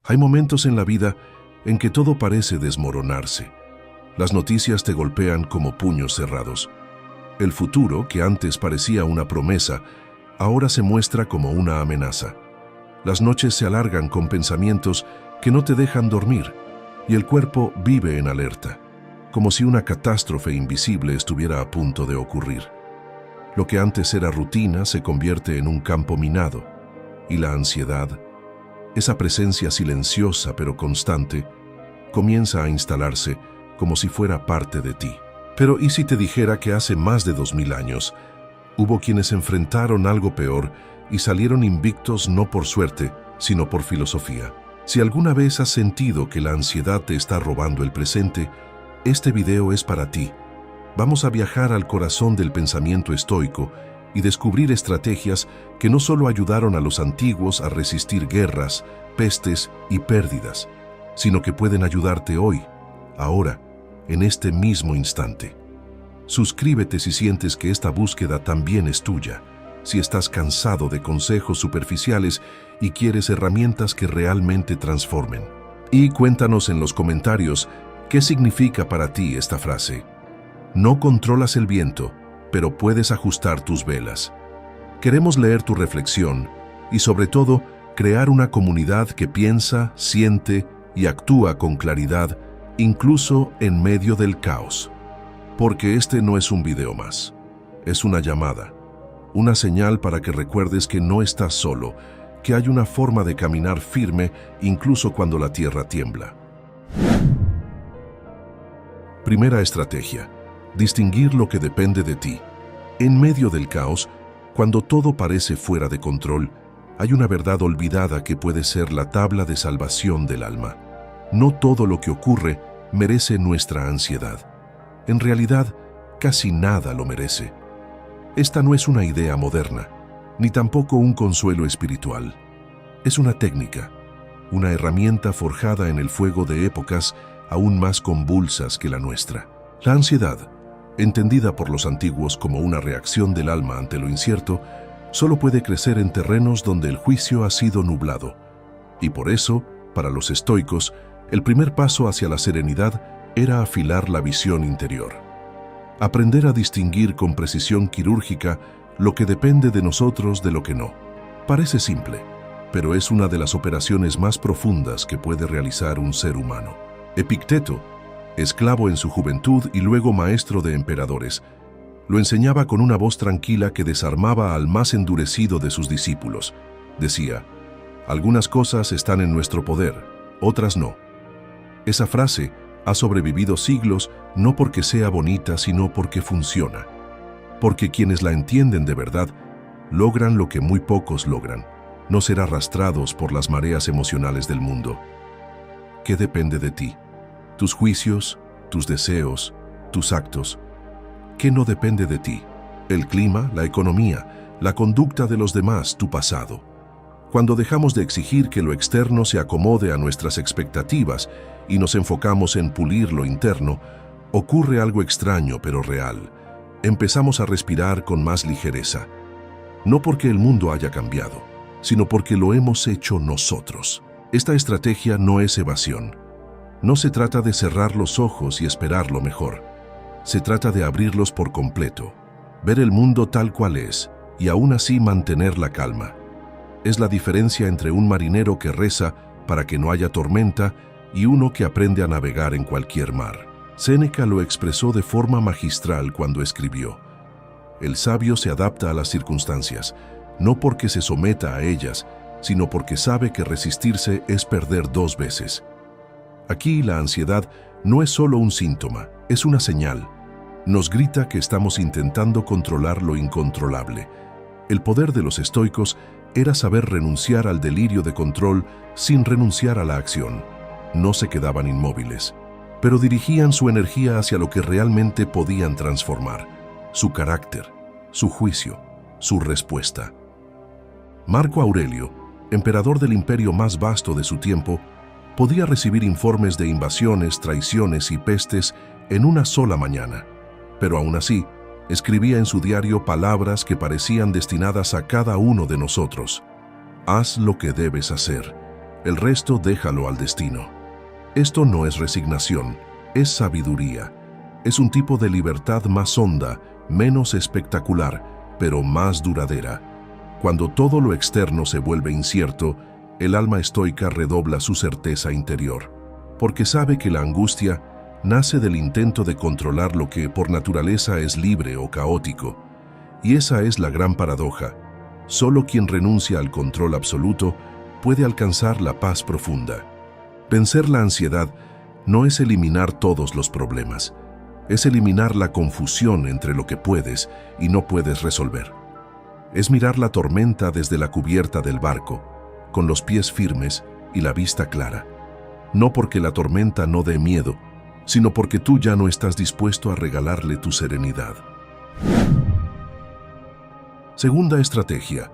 Hay momentos en la vida en que todo parece desmoronarse. Las noticias te golpean como puños cerrados. El futuro, que antes parecía una promesa, ahora se muestra como una amenaza. Las noches se alargan con pensamientos que no te dejan dormir, y el cuerpo vive en alerta, como si una catástrofe invisible estuviera a punto de ocurrir. Lo que antes era rutina se convierte en un campo minado, y la ansiedad, esa presencia silenciosa pero constante, comienza a instalarse como si fuera parte de ti. Pero ¿y si te dijera que hace más de 2000 años hubo quienes enfrentaron algo peor y salieron invictos no por suerte, sino por filosofía? Si alguna vez has sentido que la ansiedad te está robando el presente, este video es para ti. Vamos a viajar al corazón del pensamiento estoico y descubrir estrategias que no solo ayudaron a los antiguos a resistir guerras, pestes y pérdidas, sino que pueden ayudarte hoy, ahora, en este mismo instante. Suscríbete si sientes que esta búsqueda también es tuya, si estás cansado de consejos superficiales y quieres herramientas que realmente transformen. Y cuéntanos en los comentarios qué significa para ti esta frase. No controlas el viento, pero puedes ajustar tus velas. Queremos leer tu reflexión y, sobre todo, crear una comunidad que piensa, siente y actúa con claridad, incluso en medio del caos. Porque este no es un video más, es una llamada, una señal para que recuerdes que no estás solo, que hay una forma de caminar firme incluso cuando la tierra tiembla. Primera estrategia: distinguir lo que depende de ti. En medio del caos, cuando todo parece fuera de control, hay una verdad olvidada que puede ser la tabla de salvación del alma. No todo lo que ocurre merece nuestra ansiedad. En realidad, casi nada lo merece. Esta no es una idea moderna, ni tampoco un consuelo espiritual. Es una técnica, una herramienta forjada en el fuego de épocas aún más convulsas que la nuestra. La ansiedad, entendida por los antiguos como una reacción del alma ante lo incierto, solo puede crecer en terrenos donde el juicio ha sido nublado. Y por eso, para los estoicos, el primer paso hacia la serenidad era afilar la visión interior. Aprender a distinguir con precisión quirúrgica lo que depende de nosotros de lo que no. Parece simple, pero es una de las operaciones más profundas que puede realizar un ser humano. Epicteto, esclavo en su juventud y luego maestro de emperadores, lo enseñaba con una voz tranquila que desarmaba al más endurecido de sus discípulos. Decía: algunas cosas están en nuestro poder, otras no. Esa frase ha sobrevivido siglos no porque sea bonita, sino porque funciona. Porque quienes la entienden de verdad logran lo que muy pocos logran: no ser arrastrados por las mareas emocionales del mundo. ¿Qué depende de ti? Tus juicios, tus deseos, tus actos. ¿Qué no depende de ti? El clima, la economía, la conducta de los demás, tu pasado. Cuando dejamos de exigir que lo externo se acomode a nuestras expectativas y nos enfocamos en pulir lo interno, ocurre algo extraño pero real. Empezamos a respirar con más ligereza. No porque el mundo haya cambiado, sino porque lo hemos hecho nosotros. Esta estrategia no es evasión. No se trata de cerrar los ojos y esperar lo mejor. Se trata de abrirlos por completo, ver el mundo tal cual es y aún así mantener la calma. Es la diferencia entre un marinero que reza para que no haya tormenta y uno que aprende a navegar en cualquier mar. Séneca lo expresó de forma magistral cuando escribió: el sabio se adapta a las circunstancias, no porque se someta a ellas, sino porque sabe que resistirse es perder dos veces. Aquí la ansiedad no es solo un síntoma, es una señal. Nos grita que estamos intentando controlar lo incontrolable. El poder de los estoicos era saber renunciar al delirio de control sin renunciar a la acción. No se quedaban inmóviles, pero dirigían su energía hacia lo que realmente podían transformar: su carácter, su juicio, su respuesta. Marco Aurelio, emperador del imperio más vasto de su tiempo, podía recibir informes de invasiones, traiciones y pestes en una sola mañana, pero aún así, escribía en su diario palabras que parecían destinadas a cada uno de nosotros: haz lo que debes hacer, El resto déjalo al destino. Esto no es resignación, es sabiduría. Es un tipo de libertad más honda, menos espectacular, pero más duradera. Cuando todo lo externo se vuelve incierto, el alma estoica redobla su certeza interior, porque sabe que la angustia nace del intento de controlar lo que por naturaleza es libre o caótico. Y esa es la gran paradoja. Solo quien renuncia al control absoluto puede alcanzar la paz profunda. Vencer la ansiedad no es eliminar todos los problemas, es eliminar la confusión entre lo que puedes y no puedes resolver. Es mirar la tormenta desde la cubierta del barco, con los pies firmes y la vista clara. No porque la tormenta no dé miedo, sino porque tú ya no estás dispuesto a regalarle tu serenidad. Segunda estrategia: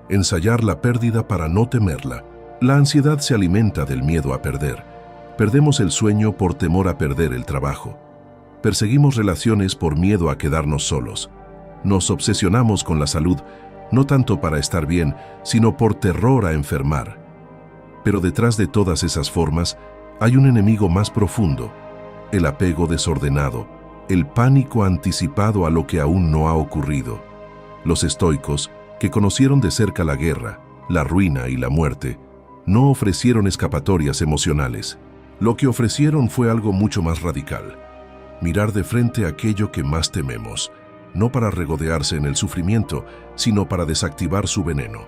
ensayar la pérdida para no temerla. La ansiedad se alimenta del miedo a perder. Perdemos el sueño por temor a perder el trabajo. Perseguimos relaciones por miedo a quedarnos solos. Nos obsesionamos con la salud, no tanto para estar bien, sino por terror a enfermar. Pero detrás de todas esas formas hay un enemigo más profundo: el apego desordenado, el pánico anticipado a lo que aún no ha ocurrido. Los estoicos, que conocieron de cerca la guerra, la ruina y la muerte, no ofrecieron escapatorias emocionales. Lo que ofrecieron fue algo mucho más radical: mirar de frente aquello que más tememos, no para regodearse en el sufrimiento, sino para desactivar su veneno.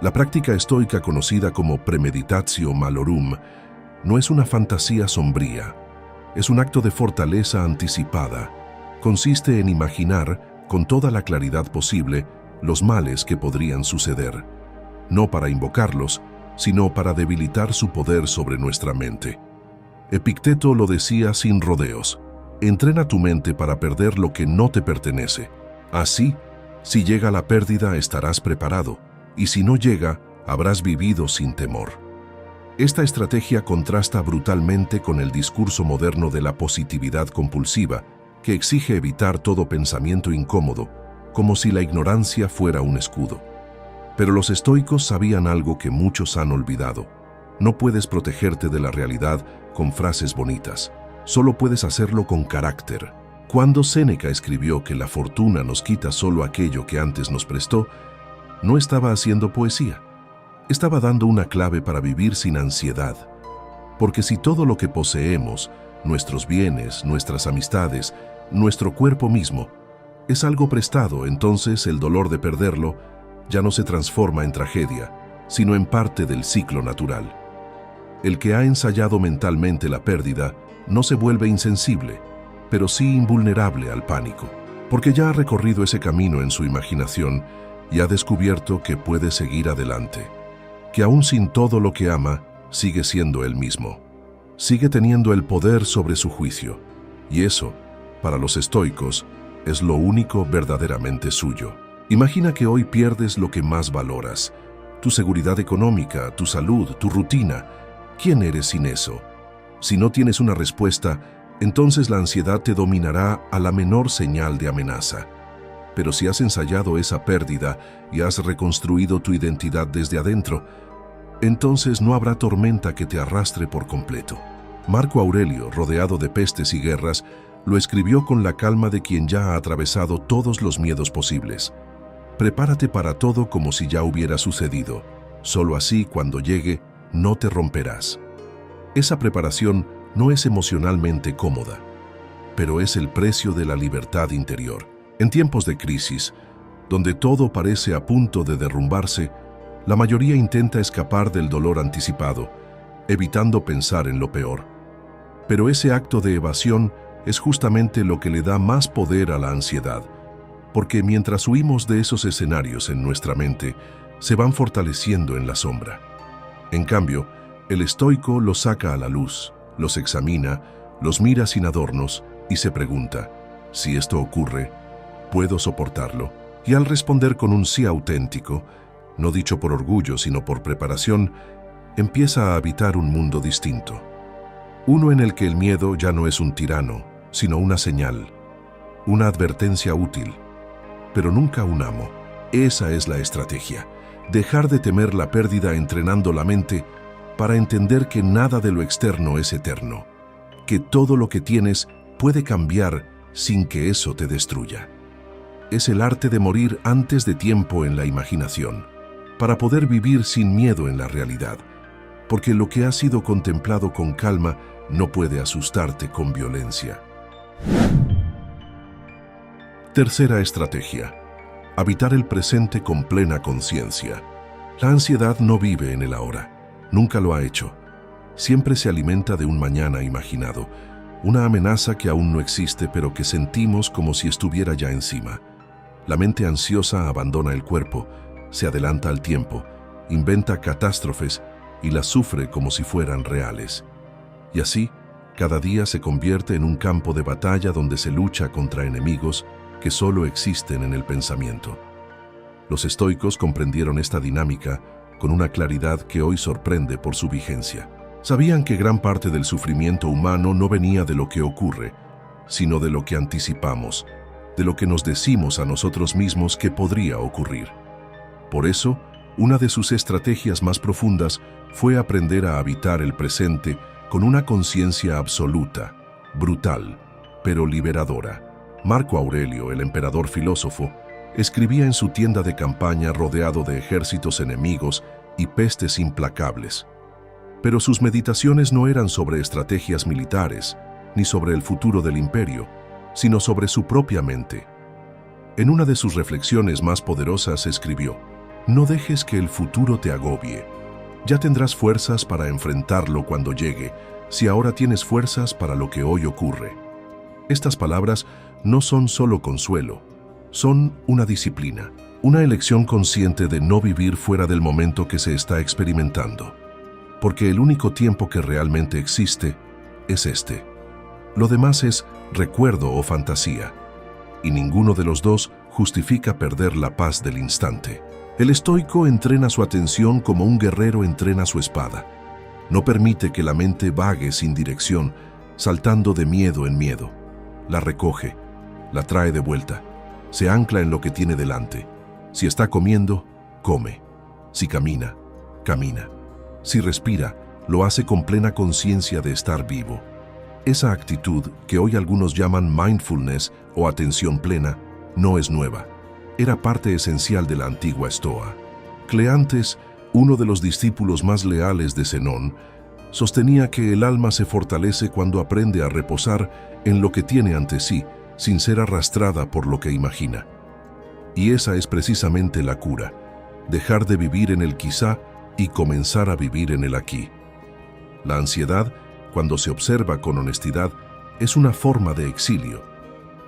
La práctica estoica, conocida como premeditatio malorum, no es una fantasía sombría, es un acto de fortaleza anticipada. Consiste en imaginar, con toda la claridad posible, los males que podrían suceder, no para invocarlos, sino para debilitar su poder sobre nuestra mente. Epicteto lo decía sin rodeos: entrena tu mente para perder lo que no te pertenece. Así, si llega la pérdida, estarás preparado, y si no llega, habrás vivido sin temor. Esta estrategia contrasta brutalmente con el discurso moderno de la positividad compulsiva, que exige evitar todo pensamiento incómodo, como si la ignorancia fuera un escudo. Pero los estoicos sabían algo que muchos han olvidado: no puedes protegerte de la realidad con frases bonitas, solo puedes hacerlo con carácter. Cuando Séneca escribió que la fortuna nos quita solo aquello que antes nos prestó, no estaba haciendo poesía, estaba dando una clave para vivir sin ansiedad. Porque si todo lo que poseemos, nuestros bienes, nuestras amistades, nuestro cuerpo mismo, es algo prestado, entonces el dolor de perderlo ya no se transforma en tragedia, sino en parte del ciclo natural. El que ha ensayado mentalmente la pérdida no se vuelve insensible, pero sí invulnerable al pánico, porque ya ha recorrido ese camino en su imaginación y ha descubierto que puede seguir adelante, que aún sin todo lo que ama, sigue siendo él mismo, sigue teniendo el poder sobre su juicio, y eso, para los estoicos, es lo único verdaderamente suyo. Imagina que hoy pierdes lo que más valoras: tu seguridad económica, tu salud, tu rutina. ¿Quién eres sin eso? Si no tienes una respuesta, entonces la ansiedad te dominará a la menor señal de amenaza. Pero si has ensayado esa pérdida y has reconstruido tu identidad desde adentro, entonces no habrá tormenta que te arrastre por completo. Marco Aurelio, rodeado de pestes y guerras, lo escribió con la calma de quien ya ha atravesado todos los miedos posibles. Prepárate para todo como si ya hubiera sucedido. Solo así, cuando llegue, no te romperás. Esa preparación no es emocionalmente cómoda, pero es el precio de la libertad interior. En tiempos de crisis, donde todo parece a punto de derrumbarse, la mayoría intenta escapar del dolor anticipado, evitando pensar en lo peor. Pero ese acto de evasión es justamente lo que le da más poder a la ansiedad, porque mientras huimos de esos escenarios en nuestra mente, se van fortaleciendo en la sombra. En cambio, el estoico los saca a la luz, los examina, los mira sin adornos y se pregunta: si esto ocurre, ¿puedo soportarlo? Y al responder con un sí auténtico, no dicho por orgullo sino por preparación, empieza a habitar un mundo distinto. Uno en el que el miedo ya no es un tirano, sino una señal, una advertencia útil, pero nunca un amo. Esa es la estrategia: dejar de temer la pérdida entrenando la mente para entender que nada de lo externo es eterno, que todo lo que tienes puede cambiar sin que eso te destruya. Es el arte de morir antes de tiempo en la imaginación, para poder vivir sin miedo en la realidad, porque lo que ha sido contemplado con calma no puede asustarte con violencia. Tercera estrategia: habitar el presente con plena conciencia. La ansiedad no vive en el ahora, nunca lo ha hecho. Siempre se alimenta de un mañana imaginado, una amenaza que aún no existe pero que sentimos como si estuviera ya encima. La mente ansiosa abandona el cuerpo, se adelanta al tiempo, inventa catástrofes y las sufre como si fueran reales. Y así, cada día se convierte en un campo de batalla donde se lucha contra enemigos que solo existen en el pensamiento. Los estoicos comprendieron esta dinámica con una claridad que hoy sorprende por su vigencia. Sabían que gran parte del sufrimiento humano no venía de lo que ocurre, sino de lo que anticipamos, de lo que nos decimos a nosotros mismos que podría ocurrir. Por eso, una de sus estrategias más profundas fue aprender a habitar el presente con una conciencia absoluta, brutal, pero liberadora. Marco Aurelio, el emperador filósofo, escribía en su tienda de campaña rodeado de ejércitos enemigos y pestes implacables. Pero sus meditaciones no eran sobre estrategias militares, ni sobre el futuro del imperio, sino sobre su propia mente. En una de sus reflexiones más poderosas escribió: «No dejes que el futuro te agobie. Ya tendrás fuerzas para enfrentarlo cuando llegue, si ahora tienes fuerzas para lo que hoy ocurre». Estas palabras no son solo consuelo, son una disciplina, una elección consciente de no vivir fuera del momento que se está experimentando. Porque el único tiempo que realmente existe es este. Lo demás es recuerdo o fantasía, y ninguno de los dos justifica perder la paz del instante. El estoico entrena su atención como un guerrero entrena su espada. No permite que la mente vague sin dirección, saltando de miedo en miedo. La recoge, la trae de vuelta, se ancla en lo que tiene delante. Si está comiendo, come. Si camina, camina. Si respira, lo hace con plena conciencia de estar vivo. Esa actitud, que hoy algunos llaman mindfulness o atención plena, no es nueva. Era parte esencial de la antigua Estoa. Cleantes, uno de los discípulos más leales de Zenón, sostenía que el alma se fortalece cuando aprende a reposar en lo que tiene ante sí, sin ser arrastrada por lo que imagina. Y esa es precisamente la cura: dejar de vivir en el quizá y comenzar a vivir en el aquí. La ansiedad, cuando se observa con honestidad, es una forma de exilio.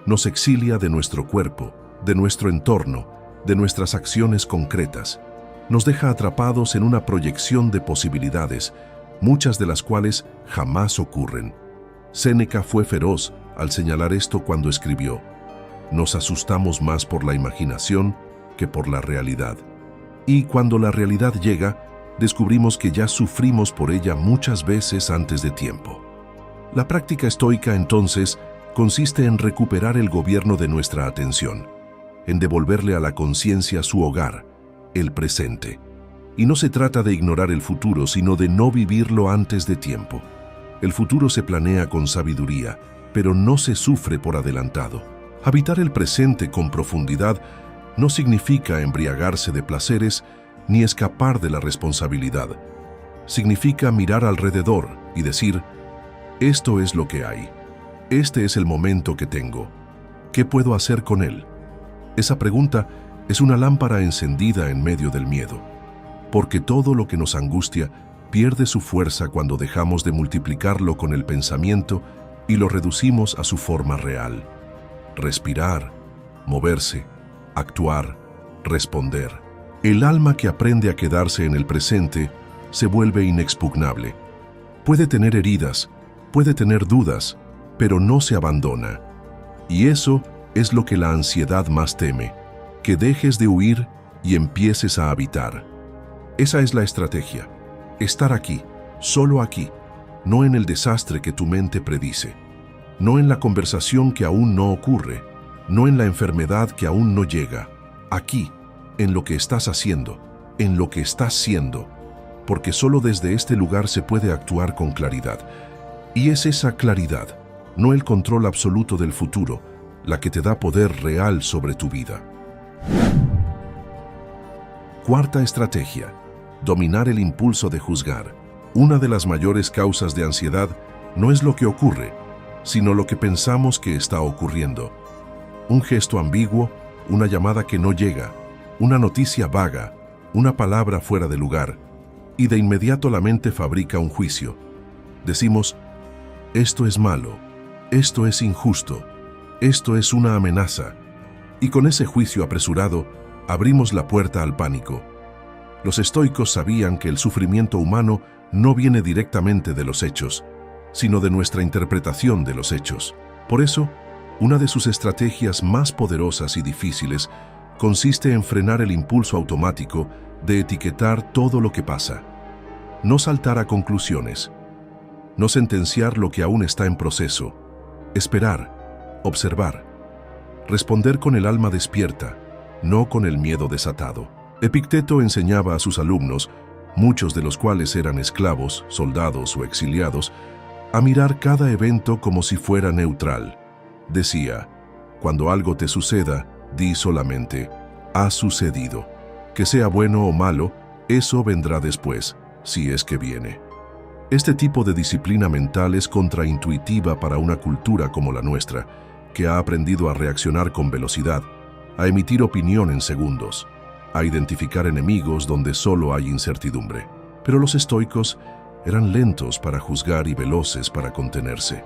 Nos exilia de nuestro cuerpo, de nuestro entorno, de nuestras acciones concretas. Nos deja atrapados en una proyección de posibilidades, muchas de las cuales jamás ocurren. Séneca fue feroz al señalar esto cuando escribió: «Nos asustamos más por la imaginación que por la realidad». Y cuando la realidad llega, descubrimos que ya sufrimos por ella muchas veces antes de tiempo. La práctica estoica, entonces, consiste en recuperar el gobierno de nuestra atención, en devolverle a la conciencia su hogar, el presente. Y no se trata de ignorar el futuro, sino de no vivirlo antes de tiempo. El futuro se planea con sabiduría, pero no se sufre por adelantado. Habitar el presente con profundidad no significa embriagarse de placeres ni escapar de la responsabilidad. Significa mirar alrededor y decir: esto es lo que hay. Este es el momento que tengo. ¿Qué puedo hacer con él? Esa pregunta es una lámpara encendida en medio del miedo, porque todo lo que nos angustia pierde su fuerza cuando dejamos de multiplicarlo con el pensamiento y lo reducimos a su forma real. Respirar, moverse, actuar, responder. El alma que aprende a quedarse en el presente se vuelve inexpugnable. Puede tener heridas, puede tener dudas, pero no se abandona. Y eso es lo que la ansiedad más teme, que dejes de huir y empieces a habitar. Esa es la estrategia: estar aquí, solo aquí, no en el desastre que tu mente predice, no en la conversación que aún no ocurre, no en la enfermedad que aún no llega, aquí, en lo que estás haciendo, en lo que estás siendo. porque solo desde este lugar se puede actuar con claridad. Y es esa claridad, no el control absoluto del futuro, la que te da poder real sobre tu vida. Cuarta estrategia: dominar el impulso de juzgar. Una de las mayores causas de ansiedad no es lo que ocurre, sino lo que pensamos que está ocurriendo. Un gesto ambiguo, una llamada que no llega, una noticia vaga, una palabra fuera de lugar, y de inmediato la mente fabrica un juicio. Decimos, esto es malo, esto es injusto, esto es una amenaza, y con ese juicio apresurado abrimos la puerta al pánico. Los estoicos sabían que el sufrimiento humano no viene directamente de los hechos, sino de nuestra interpretación de los hechos. Por eso, una de sus estrategias más poderosas y difíciles consiste en frenar el impulso automático de etiquetar todo lo que pasa. No saltar a conclusiones, no sentenciar lo que aún está en proceso, esperar, observar, responder con el alma despierta, no con el miedo desatado. Epicteto enseñaba a sus alumnos, muchos de los cuales eran esclavos, soldados o exiliados, a mirar cada evento como si fuera neutral. Decía, cuando algo te suceda, di solamente, ha sucedido. Que sea bueno o malo, eso vendrá después, si es que viene. Este tipo de disciplina mental es contraintuitiva para una cultura como la nuestra, que ha aprendido a reaccionar con velocidad, a emitir opinión en segundos, a identificar enemigos donde solo hay incertidumbre. Pero los estoicos eran lentos para juzgar y veloces para contenerse,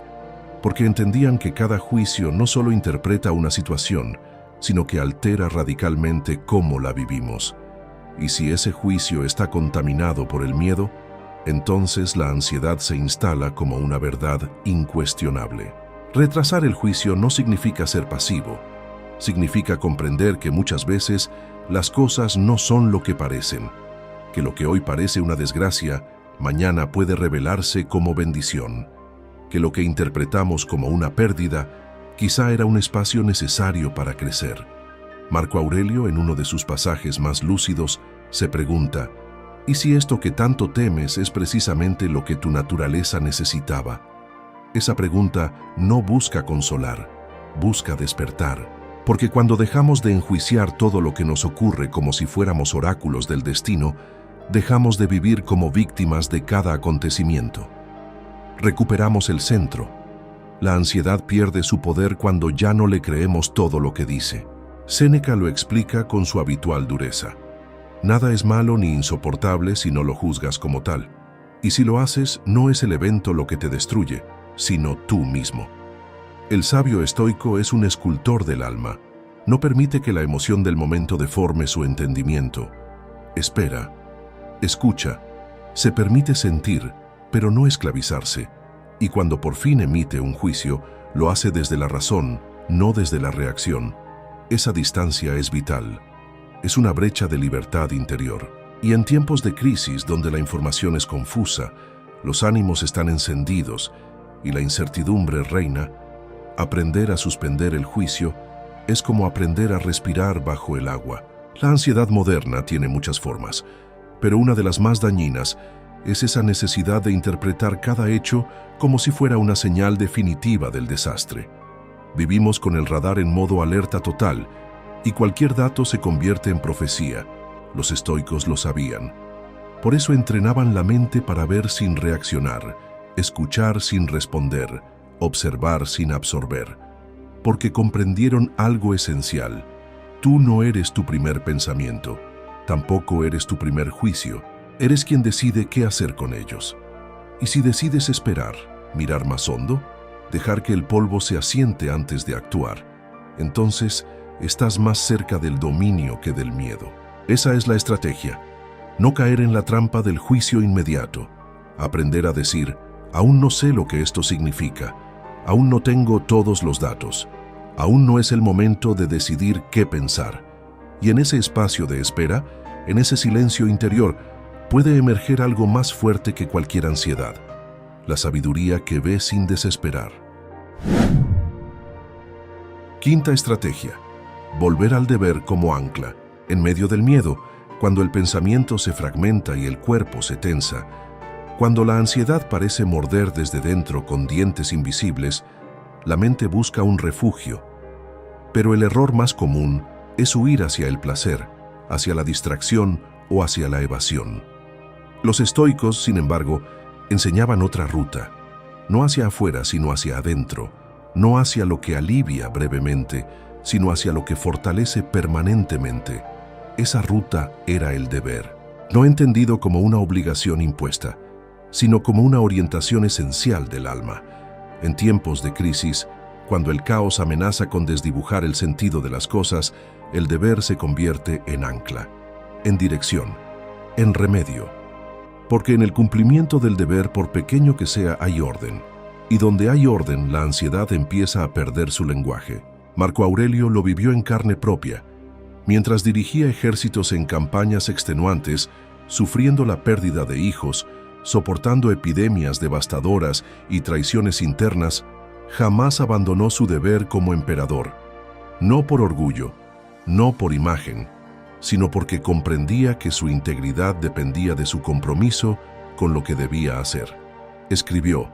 porque entendían que cada juicio no solo interpreta una situación, sino que altera radicalmente cómo la vivimos. Y si ese juicio está contaminado por el miedo, entonces la ansiedad se instala como una verdad incuestionable. Retrasar el juicio no significa ser pasivo, significa comprender que muchas veces las cosas no son lo que parecen, que lo que hoy parece una desgracia, mañana puede revelarse como bendición, que lo que interpretamos como una pérdida quizá era un espacio necesario para crecer. Marco Aurelio, en uno de sus pasajes más lúcidos, se pregunta, ¿y si esto que tanto temes es precisamente lo que tu naturaleza necesitaba? Esa pregunta no busca consolar, busca despertar, porque cuando dejamos de enjuiciar todo lo que nos ocurre como si fuéramos oráculos del destino, dejamos de vivir como víctimas de cada acontecimiento. Recuperamos el centro. La ansiedad pierde su poder cuando ya no le creemos todo lo que dice. Séneca lo explica con su habitual dureza. Nada es malo ni insoportable si no lo juzgas como tal. Y si lo haces, no es el evento lo que te destruye, sino tú mismo. El sabio estoico es un escultor del alma. No permite que la emoción del momento deforme su entendimiento. Espera, escucha, se permite sentir, pero no esclavizarse. Y cuando por fin emite un juicio, lo hace desde la razón, no desde la reacción. Esa distancia es vital. Es una brecha de libertad interior. Y en tiempos de crisis donde la información es confusa, los ánimos están encendidos y la incertidumbre reina, aprender a suspender el juicio es como aprender a respirar bajo el agua. La ansiedad moderna tiene muchas formas, pero una de las más dañinas es esa necesidad de interpretar cada hecho como si fuera una señal definitiva del desastre. Vivimos con el radar en modo alerta total y cualquier dato se convierte en profecía. Los estoicos lo sabían. Por eso entrenaban la mente para ver sin reaccionar, escuchar sin responder, observar sin absorber. Porque comprendieron algo esencial. Tú no eres tu primer pensamiento, tampoco eres tu primer juicio. Eres quien decide qué hacer con ellos. Y si decides esperar, mirar más hondo, dejar que el polvo se asiente antes de actuar, entonces estás más cerca del dominio que del miedo. Esa es la estrategia. No caer en la trampa del juicio inmediato. Aprender a decir, aún no sé lo que esto significa. Aún no tengo todos los datos. Aún no es el momento de decidir qué pensar. Y en ese espacio de espera, en ese silencio interior, puede emerger algo más fuerte que cualquier ansiedad. La sabiduría que ve sin desesperar. Quinta estrategia: volver al deber como ancla. En medio del miedo, cuando el pensamiento se fragmenta y el cuerpo se tensa, cuando la ansiedad parece morder desde dentro con dientes invisibles, la mente busca un refugio. Pero el error más común es huir hacia el placer, hacia la distracción o hacia la evasión. Los estoicos, sin embargo, enseñaban otra ruta, no hacia afuera, sino hacia adentro, no hacia lo que alivia brevemente, sino hacia lo que fortalece permanentemente. Esa ruta era el deber, no entendido como una obligación impuesta, sino como una orientación esencial del alma. En tiempos de crisis, cuando el caos amenaza con desdibujar el sentido de las cosas, el deber se convierte en ancla, en dirección, en remedio. Porque en el cumplimiento del deber, por pequeño que sea, hay orden. Y donde hay orden, la ansiedad empieza a perder su lenguaje. Marco Aurelio lo vivió en carne propia. Mientras dirigía ejércitos en campañas extenuantes, sufriendo la pérdida de hijos, soportando epidemias devastadoras y traiciones internas, jamás abandonó su deber como emperador. No por orgullo, no por imagen, sino porque comprendía que su integridad dependía de su compromiso con lo que debía hacer. Escribió: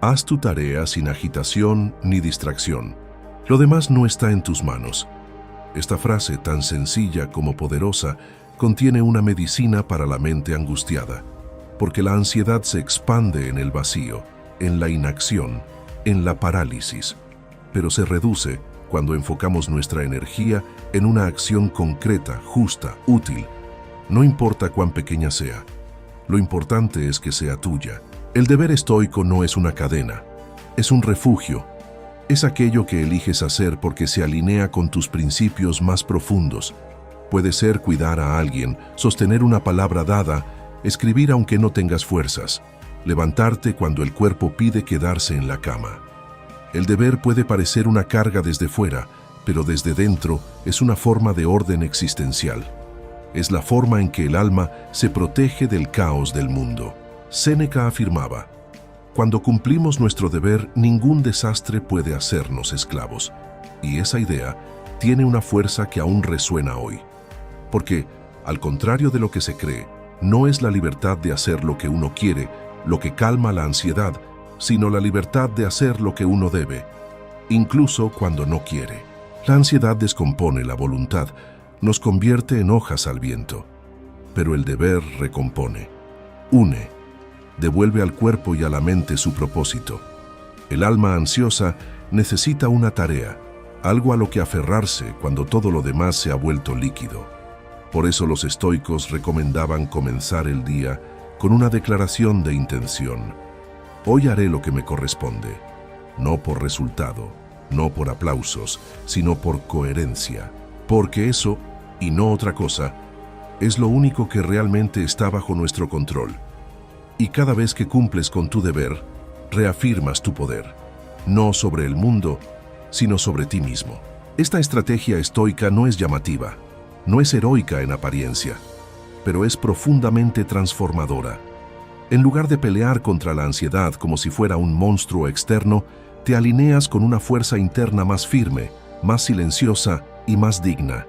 «Haz tu tarea sin agitación ni distracción. Lo demás no está en tus manos». Esta frase, tan sencilla como poderosa, contiene una medicina para la mente angustiada, porque la ansiedad se expande en el vacío, en la inacción, en la parálisis, pero se reduce cuando enfocamos nuestra energía en una acción concreta, justa, útil. No importa cuán pequeña sea, lo importante es que sea tuya. El deber estoico no es una cadena, es un refugio. Es aquello que eliges hacer porque se alinea con tus principios más profundos. Puede ser cuidar a alguien, sostener una palabra dada, escribir aunque no tengas fuerzas, levantarte cuando el cuerpo pide quedarse en la cama. El deber puede parecer una carga desde fuera, pero desde dentro es una forma de orden existencial. Es la forma en que el alma se protege del caos del mundo. Séneca afirmaba: «Cuando cumplimos nuestro deber, ningún desastre puede hacernos esclavos». Y esa idea tiene una fuerza que aún resuena hoy. Porque, al contrario de lo que se cree, no es la libertad de hacer lo que uno quiere lo que calma la ansiedad, sino la libertad de hacer lo que uno debe, incluso cuando no quiere. La ansiedad descompone la voluntad, nos convierte en hojas al viento, pero el deber recompone, une, devuelve al cuerpo y a la mente su propósito. El alma ansiosa necesita una tarea, algo a lo que aferrarse cuando todo lo demás se ha vuelto líquido. Por eso los estoicos recomendaban comenzar el día con una declaración de intención. Hoy haré lo que me corresponde, no por resultado, no por aplausos, sino por coherencia. Porque eso, y no otra cosa, es lo único que realmente está bajo nuestro control. Y cada vez que cumples con tu deber, reafirmas tu poder, no sobre el mundo, sino sobre ti mismo. Esta estrategia estoica no es llamativa, no es heroica en apariencia, pero es profundamente transformadora. En lugar de pelear contra la ansiedad como si fuera un monstruo externo, te alineas con una fuerza interna más firme, más silenciosa y más digna.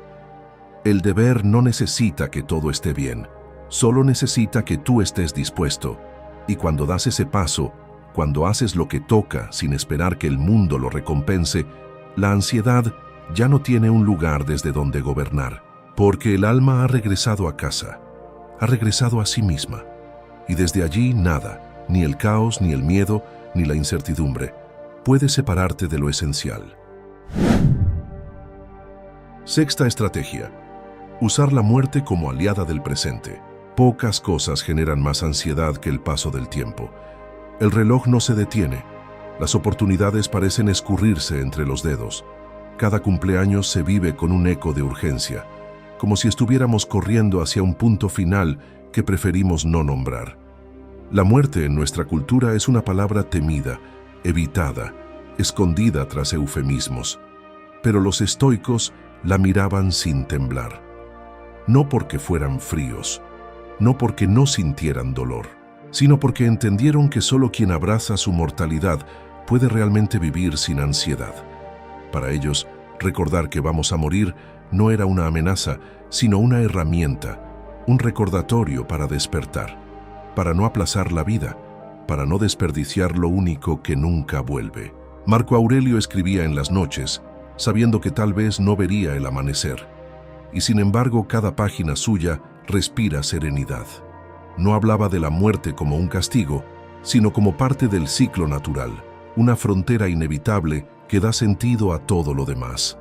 El deber no necesita que todo esté bien, solo necesita que tú estés dispuesto. Y cuando das ese paso, cuando haces lo que toca sin esperar que el mundo lo recompense, la ansiedad ya no tiene un lugar desde donde gobernar, porque el alma ha regresado a casa, ha regresado a sí misma. Y desde allí nada, ni el caos, ni el miedo, ni la incertidumbre, puede separarte de lo esencial. Sexta estrategia: usar la muerte como aliada del presente. Pocas cosas generan más ansiedad que el paso del tiempo. El reloj no se detiene. Las oportunidades parecen escurrirse entre los dedos. Cada cumpleaños se vive con un eco de urgencia, como si estuviéramos corriendo hacia un punto final que preferimos no nombrar. La muerte en nuestra cultura es una palabra temida, evitada, escondida tras eufemismos. Pero los estoicos la miraban sin temblar. No porque fueran fríos, no porque no sintieran dolor, sino porque entendieron que solo quien abraza su mortalidad puede realmente vivir sin ansiedad. Para ellos, recordar que vamos a morir no era una amenaza, sino una herramienta, un recordatorio para despertar, para no aplazar la vida, para no desperdiciar lo único que nunca vuelve. Marco Aurelio escribía en las noches, sabiendo que tal vez no vería el amanecer, y sin embargo cada página suya respira serenidad. No hablaba de la muerte como un castigo, sino como parte del ciclo natural, una frontera inevitable que da sentido a todo lo demás.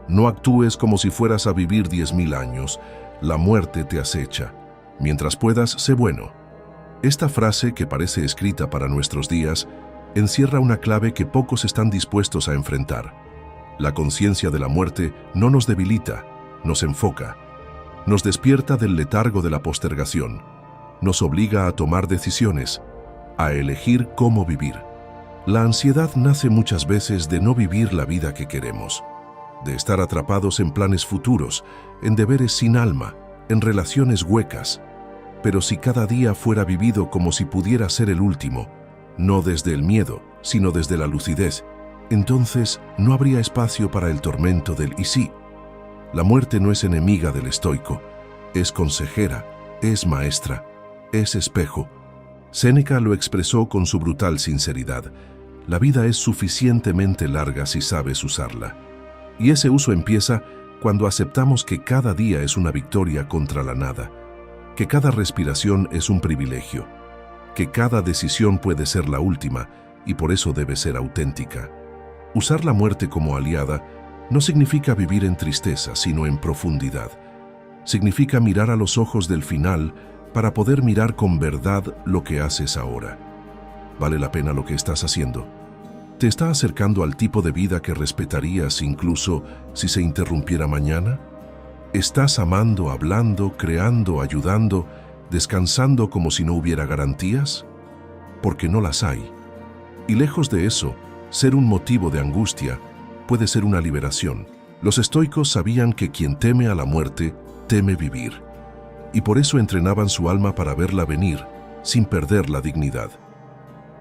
No actúes como si fueras a vivir 10.000 años, la muerte te acecha. Mientras puedas, sé bueno. Esta frase, que parece escrita para nuestros días, encierra una clave que pocos están dispuestos a enfrentar. La conciencia de la muerte no nos debilita, nos enfoca, nos despierta del letargo de la postergación, nos obliga a tomar decisiones, a elegir cómo vivir. La ansiedad nace muchas veces de no vivir la vida que queremos, de estar atrapados en planes futuros, en deberes sin alma, en relaciones huecas. Pero si cada día fuera vivido como si pudiera ser el último, no desde el miedo, sino desde la lucidez, entonces no habría espacio para el tormento del «y sí». La muerte no es enemiga del estoico, es consejera, es maestra, es espejo. Séneca lo expresó con su brutal sinceridad: la vida es suficientemente larga si sabes usarla. Y ese uso empieza cuando aceptamos que cada día es una victoria contra la nada, que cada respiración es un privilegio, que cada decisión puede ser la última y por eso debe ser auténtica. Usar la muerte como aliada no significa vivir en tristeza, sino en profundidad. Significa mirar a los ojos del final para poder mirar con verdad lo que haces ahora. ¿Vale la pena lo que estás haciendo? ¿Te está acercando al tipo de vida que respetarías incluso si se interrumpiera mañana? ¿Estás amando, hablando, creando, ayudando, descansando como si no hubiera garantías? Porque no las hay. Y lejos de eso, ser un motivo de angustia puede ser una liberación. Los estoicos sabían que quien teme a la muerte, teme vivir. Y por eso entrenaban su alma para verla venir, sin perder la dignidad.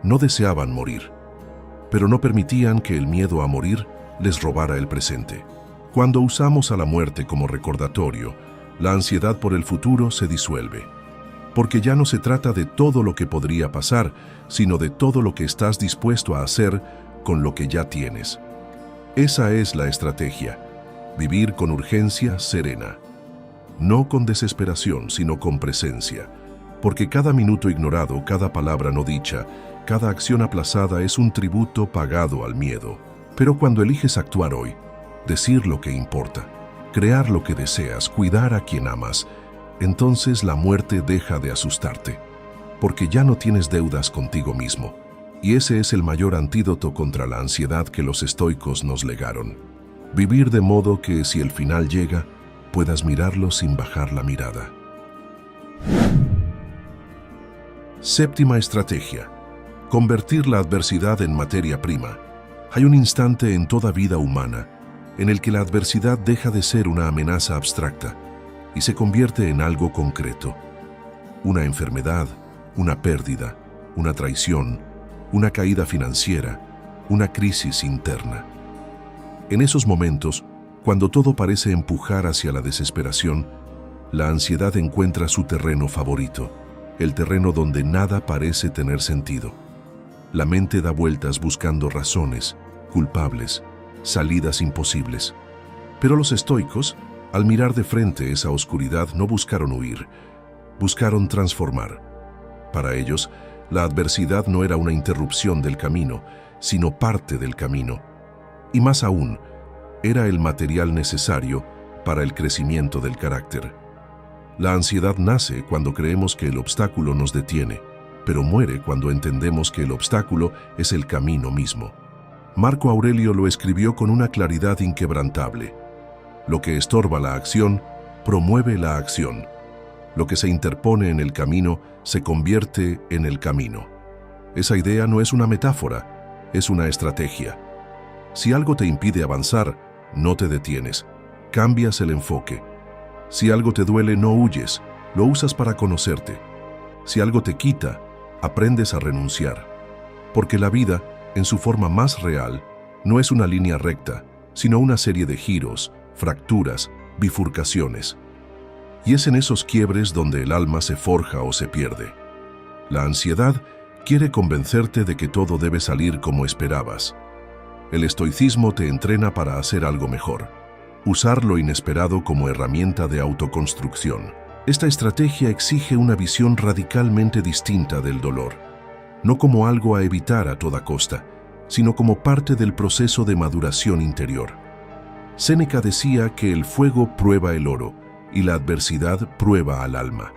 No deseaban morir, pero no permitían que el miedo a morir les robara el presente. Cuando usamos a la muerte como recordatorio, la ansiedad por el futuro se disuelve, porque ya no se trata de todo lo que podría pasar, sino de todo lo que estás dispuesto a hacer con lo que ya tienes. Esa es la estrategia: vivir con urgencia serena. No con desesperación, sino con presencia, porque cada minuto ignorado, cada palabra no dicha, cada acción aplazada es un tributo pagado al miedo. Pero cuando eliges actuar hoy, decir lo que importa, crear lo que deseas, cuidar a quien amas, entonces la muerte deja de asustarte, porque ya no tienes deudas contigo mismo. Y ese es el mayor antídoto contra la ansiedad que los estoicos nos legaron. Vivir de modo que, si el final llega, puedas mirarlo sin bajar la mirada. Séptima estrategia: convertir la adversidad en materia prima. Hay un instante en toda vida humana en el que la adversidad deja de ser una amenaza abstracta y se convierte en algo concreto. Una enfermedad, una pérdida, una traición, una caída financiera, una crisis interna. En esos momentos, cuando todo parece empujar hacia la desesperación, la ansiedad encuentra su terreno favorito, el terreno donde nada parece tener sentido. La mente da vueltas buscando razones, culpables, salidas imposibles. Pero los estoicos, al mirar de frente esa oscuridad, no buscaron huir, buscaron transformar. Para ellos, la adversidad no era una interrupción del camino, sino parte del camino. Y más aún, era el material necesario para el crecimiento del carácter. La ansiedad nace cuando creemos que el obstáculo nos detiene, pero muere cuando entendemos que el obstáculo es el camino mismo. Marco Aurelio lo escribió con una claridad inquebrantable: lo que estorba la acción, promueve la acción. Lo que se interpone en el camino se convierte en el camino. Esa idea no es una metáfora, es una estrategia. Si algo te impide avanzar, no te detienes, cambias el enfoque. Si algo te duele, no huyes, lo usas para conocerte. Si algo te quita, aprendes a renunciar. Porque la vida, en su forma más real, no es una línea recta, sino una serie de giros, fracturas, bifurcaciones. Y es en esos quiebres donde el alma se forja o se pierde. La ansiedad quiere convencerte de que todo debe salir como esperabas. El estoicismo te entrena para hacer algo mejor, usar lo inesperado como herramienta de autoconstrucción. Esta estrategia exige una visión radicalmente distinta del dolor, no como algo a evitar a toda costa, sino como parte del proceso de maduración interior. Séneca decía que el fuego prueba el oro y la adversidad prueba al alma,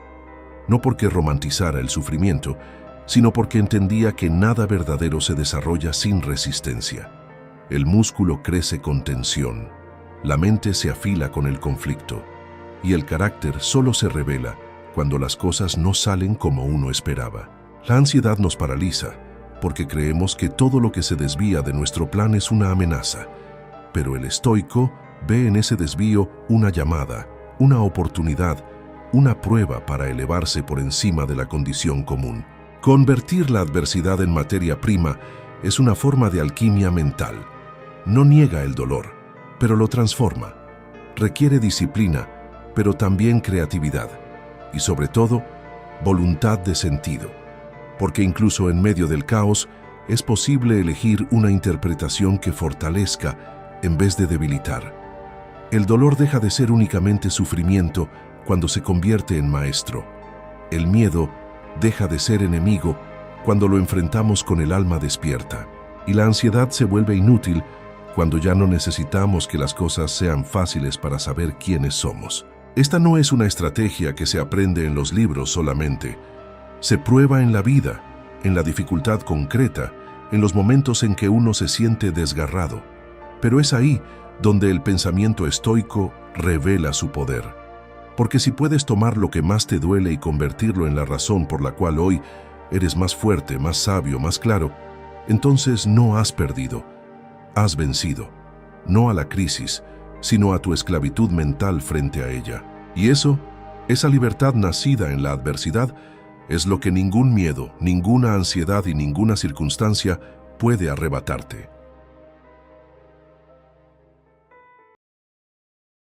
no porque romantizara el sufrimiento, sino porque entendía que nada verdadero se desarrolla sin resistencia. El músculo crece con tensión, la mente se afila con el conflicto, y el carácter solo se revela cuando las cosas no salen como uno esperaba. La ansiedad nos paraliza, porque creemos que todo lo que se desvía de nuestro plan es una amenaza, pero el estoico ve en ese desvío una llamada, una oportunidad, una prueba para elevarse por encima de la condición común. Convertir la adversidad en materia prima es una forma de alquimia mental. No niega el dolor, pero lo transforma. Requiere disciplina, pero también creatividad. Y sobre todo, voluntad de sentido. Porque incluso en medio del caos, es posible elegir una interpretación que fortalezca en vez de debilitar. El dolor deja de ser únicamente sufrimiento cuando se convierte en maestro. El miedo deja de ser enemigo cuando lo enfrentamos con el alma despierta. Y la ansiedad se vuelve inútil cuando ya no necesitamos que las cosas sean fáciles para saber quiénes somos. Esta no es una estrategia que se aprende en los libros solamente. Se prueba en la vida, en la dificultad concreta, en los momentos en que uno se siente desgarrado. Pero es ahí donde el pensamiento estoico revela su poder. Porque si puedes tomar lo que más te duele y convertirlo en la razón por la cual hoy eres más fuerte, más sabio, más claro, entonces no has perdido. Has vencido, no a la crisis, sino a tu esclavitud mental frente a ella. Y eso, esa libertad nacida en la adversidad, es lo que ningún miedo, ninguna ansiedad y ninguna circunstancia puede arrebatarte.